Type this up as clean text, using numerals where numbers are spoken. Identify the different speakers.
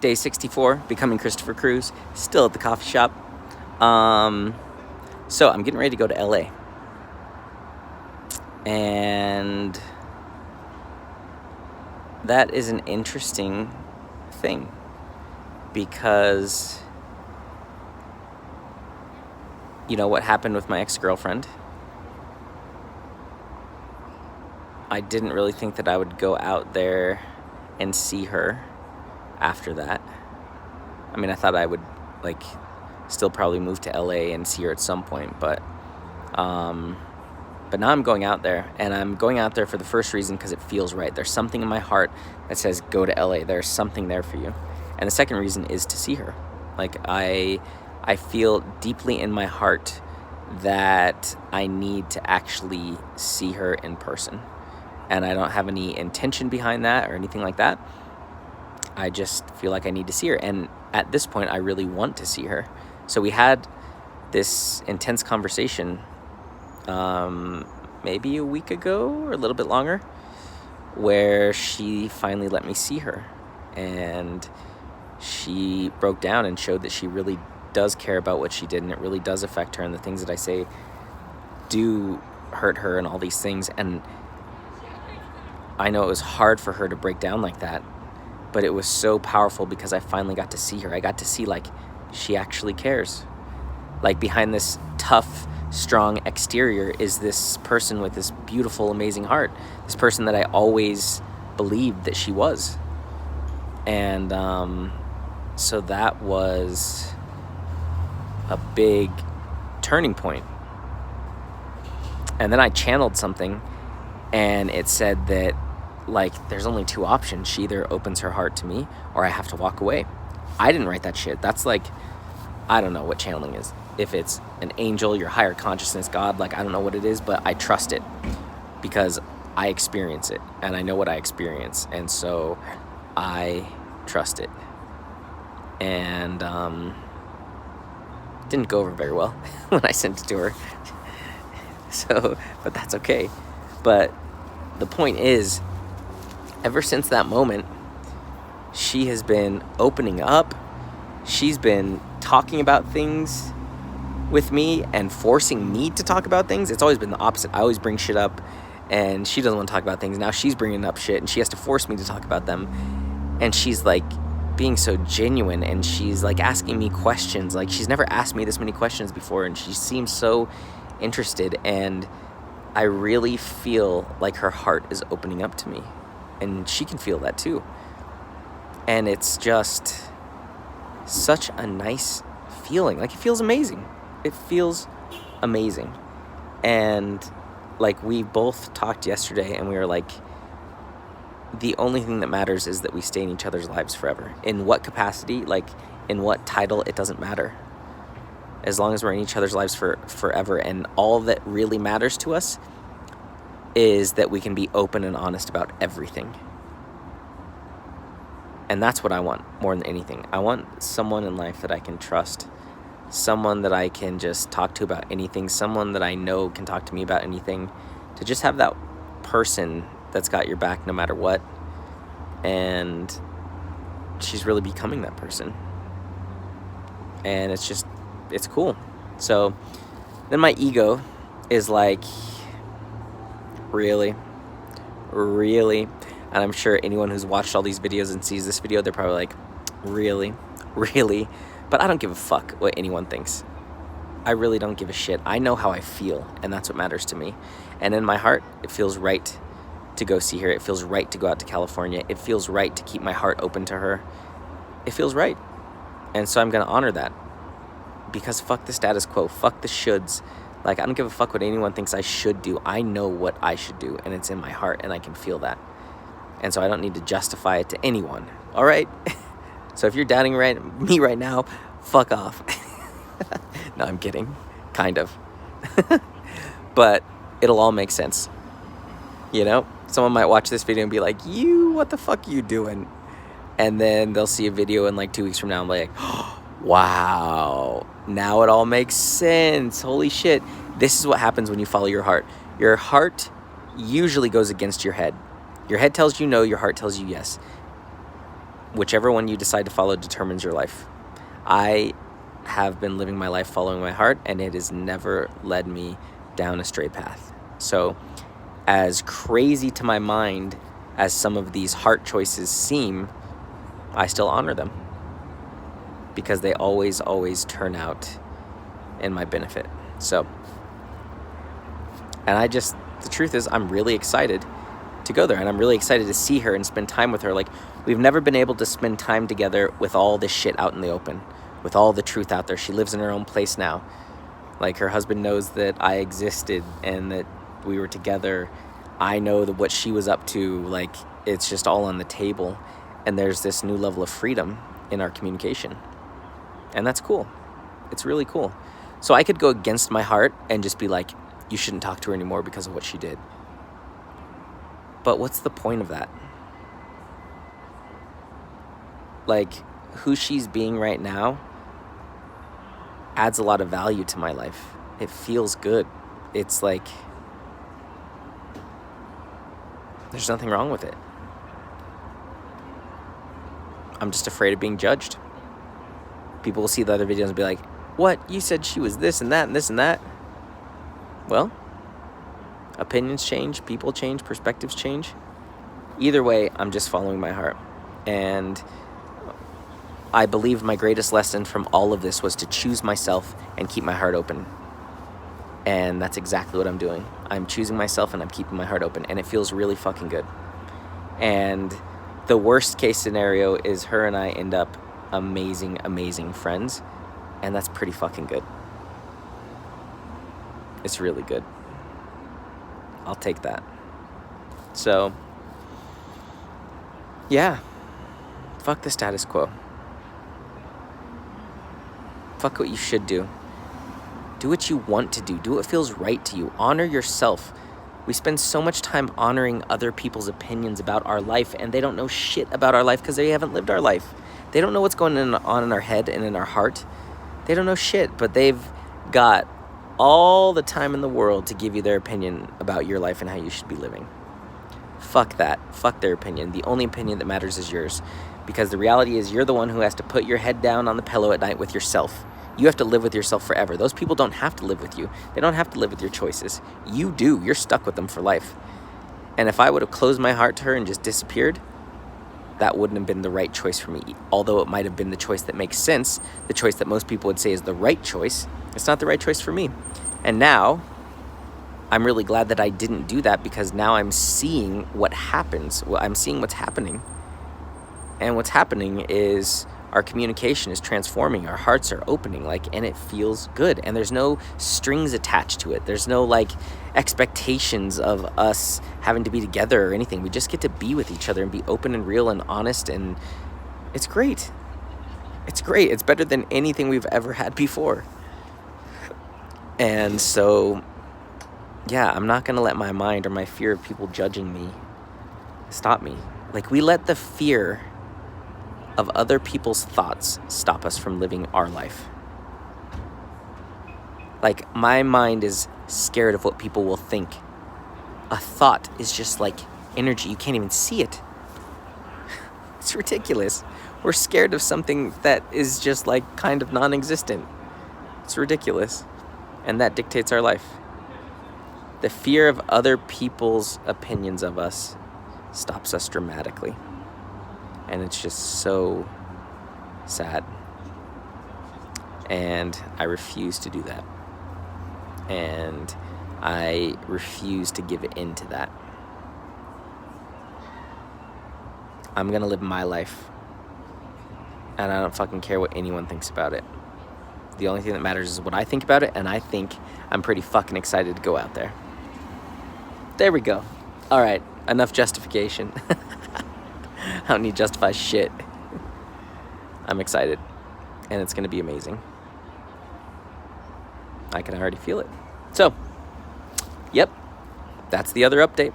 Speaker 1: Day 64, becoming Christopher Cruz, still at the coffee shop. So I'm getting ready to go to LA. And that is an interesting thing because, you know, what happened with my ex-girlfriend, I didn't really think that I would go out there and see her after that. I mean, I thought I would, like, still probably move to LA and see her at some point, but now I'm going out there, and I'm going out there for the first reason because it feels right. There's something in my heart that says, go to LA. There's something there for you. And the second reason is to see her. Like, I feel deeply in my heart that I need to actually see her in person. And I don't have any intention behind that or anything like that. I just feel like I need to see her. And at this point, I really want to see her. So we had this intense conversation maybe a week ago or a little bit longer, where she finally let me see her. And she broke down and showed that she really does care about what she did, and it really does affect her, and the things that I say do hurt her and all these things. And I know it was hard for her to break down like that, but it was so powerful because I finally got to see her. I got to see, like, she actually cares. Like, behind this tough, strong exterior is this person with this beautiful, amazing heart. This person that I always believed that she was. And so that was a big turning point. And then I channeled something, and it said that, like, there's only two options. She either opens her heart to me, or I have to walk away. I didn't write that shit. That's like, I don't know what channeling is. If it's an angel, your higher consciousness, God, like, I don't know what it is, but I trust it because I experience it, and I know what I experience, and so I trust it. And didn't go over very well when I sent it to her. So, but that's okay. But the point is, ever since that moment, she has been opening up. She's been talking about things with me and forcing me to talk about things. It's always been the opposite. I always bring shit up, and she doesn't want to talk about things. Now she's bringing up shit, and she has to force me to talk about them. And she's, like, being so genuine, and she's, like, asking me questions. Like, she's never asked me this many questions before, and she seems so interested, and I really feel like her heart is opening up to me, and she can feel that too. And it's just such a nice feeling. Like, it feels amazing. It feels amazing. And, like, we both talked yesterday, and we were like, the only thing that matters is that we stay in each other's lives forever. In what capacity, like, in what title, it doesn't matter. As long as we're in each other's lives for forever. And all that really matters to us is that we can be open and honest about everything. And that's what I want more than anything. I want someone in life that I can trust. Someone that I can just talk to about anything. Someone that I know can talk to me about anything. To just have that person that's got your back no matter what. And she's really becoming that person. And it's cool. So then my ego is like, really? And I'm sure anyone who's watched all these videos and sees this video, they're probably like, really? But I don't give a fuck what anyone thinks. I really don't give a shit. I know how I feel, and that's what matters to me. And in my heart, it feels right to go see her. It feels right to go out to California. It feels right to keep my heart open to her. It feels right. And so I'm going to honor that. Because fuck the status quo. Fuck the shoulds. Like, I don't give a fuck what anyone thinks I should do. I know what I should do, and it's in my heart, and I can feel that. And so I don't need to justify it to anyone. All right? So if you're doubting me right now, fuck off. No, I'm kidding. Kind of. But it'll all make sense. You know? Someone might watch this video and be like, what the fuck you doing? And then they'll see a video in like 2 weeks from now and be like, oh, wow, now it all makes sense. Holy shit. This is what happens when you follow your heart. Your heart usually goes against your head. Your head tells you no, your heart tells you yes. whichever one you decide to follow determines your life. I have been living my life following my heart, and it has never led me down a straight path. So as crazy to my mind as some of these heart choices seem, I still honor them because they always, always turn out in my benefit. So, and the truth is, I'm really excited to go there, and I'm really excited to see her and spend time with her. Like, we've never been able to spend time together with all this shit out in the open, with all the truth out there. She lives in her own place now. Like, her husband knows that I existed and that we were together. I know that what she was up to, like, it's just all on the table. And there's this new level of freedom in our communication. And that's cool. It's really cool. So I could go against my heart and just be like, you shouldn't talk to her anymore because of what she did. But what's the point of that? Like, who she's being right now adds a lot of value to my life. It feels good. It's like, there's nothing wrong with it. I'm just afraid of being judged. People will see the other videos and be like, what? You said she was this and that and this and that. Well, opinions change, people change, perspectives change. Either way, I'm just following my heart. And I believe my greatest lesson from all of this was to choose myself and keep my heart open. And that's exactly what I'm doing. I'm choosing myself and I'm keeping my heart open. And it feels really fucking good. And the worst case scenario is her and I end up amazing, amazing friends. And that's pretty fucking good. It's really good. I'll take that. So, yeah. Fuck the status quo. Fuck what you should do. Do what you want to do. Do what feels right to you. Honor yourself. We spend so much time honoring other people's opinions about our life, and they don't know shit about our life because they haven't lived our life. They don't know what's going on in our head and in our heart. They don't know shit, but they've got all the time in the world to give you their opinion about your life and how you should be living. Fuck that. Fuck their opinion. The only opinion that matters is yours. Because the reality is you're the one who has to put your head down on the pillow at night with yourself. You have to live with yourself forever. Those people don't have to live with you. They don't have to live with your choices. You do. You're stuck with them for life. And if I would have closed my heart to her and just disappeared, that wouldn't have been the right choice for me. Although it might have been the choice that makes sense, the choice that most people would say is the right choice, it's not the right choice for me. And now, I'm really glad that I didn't do that because now I'm seeing what happens. Well, I'm seeing what's happening. And what's happening is our communication is transforming. Our hearts are opening, and it feels good. And there's no strings attached to it. There's no, expectations of us having to be together or anything. We just get to be with each other and be open and real and honest. And it's great. It's great. It's better than anything we've ever had before. And so, yeah, I'm not going to let my mind or my fear of people judging me stop me. We let the fear of other people's thoughts stop us from living our life. My mind is scared of what people will think. A thought is just energy. You can't even see it. It's ridiculous. We're scared of something that is just kind of non-existent. It's ridiculous. And that dictates our life. The fear of other people's opinions of us stops us dramatically. And it's just so sad. And I refuse to do that. And I refuse to give in to that. I'm gonna live my life. And I don't fucking care what anyone thinks about it. The only thing that matters is what I think about it, and I think I'm pretty fucking excited to go out there. There we go. All right, enough justification. I don't need to justify shit. I'm excited, and it's gonna be amazing. I can already feel it. So, yep, that's the other update.